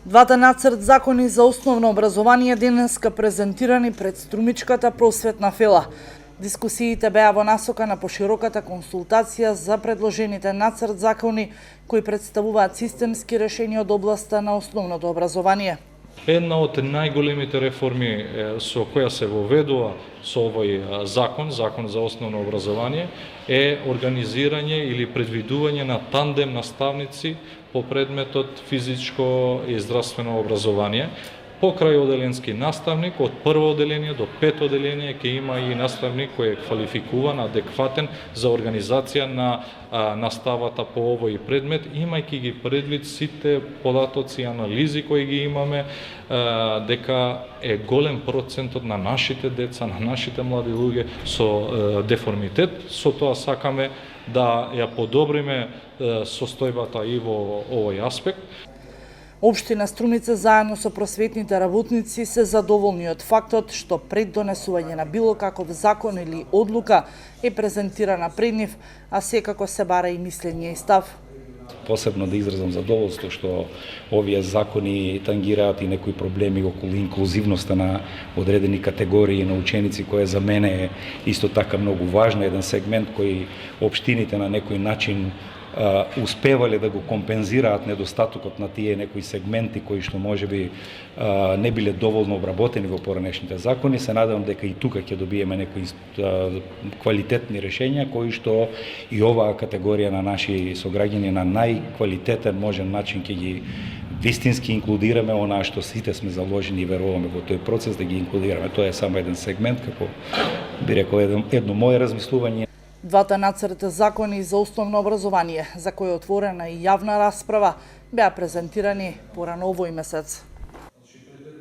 Двата нацрт закони за основно образование денеска презентирани пред Струмичката просветна фела. Дискусиите беа во насока на пошироката консултација за предложените нацрт закони кои представуваат системски решенија од областа на основното образование. Една од најголемите реформи со која се воведува со овој закон за основно образование, е организирање или предвидување на тандем наставници по предметот физичко и здравствено образование. Покрај оделенски наставник, од прво оделение до пето оделение ќе има и наставник кој е квалификуван, адекватен за организација на наставата по овој предмет, имајќи ги предвид сите податоци и анализи кои ги имаме, дека е голем процентот на нашите деца, на нашите млади луѓе со деформитет. Со тоа сакаме да ја подобриме состојбата и во овој аспект. Општина Струмица заедно со просветните работници се задоволни од фактот што пред донесување на било каков закон или одлука е презентирана пред нив, а секако се бара и мислење и став. Посебно да изразам задоволство што овие закони тангираат и некои проблеми околу инклузивноста на одредени категории на ученици, која за мене е исто така многу важно, еден сегмент кој општините на некој начин успевале да го компензираат недостатокот на тие некои сегменти кои што можеби не биле доволно обработени во поранешните закони. Се надевам дека и тука ќе добиеме некои квалитетни решенја кои што и оваа категорија на наши сограѓани на најквалитетен можен начин ќе ги вистински инклудираме онаа што сите сме заложени и веруваме во тој процес да ги инклудираме. Тоа е само еден сегмент, како би рекол едно мое размислување. Двата нацрта закони за основно образование, за кои е отворена и јавна расправа, беа презентирани порано овој месец.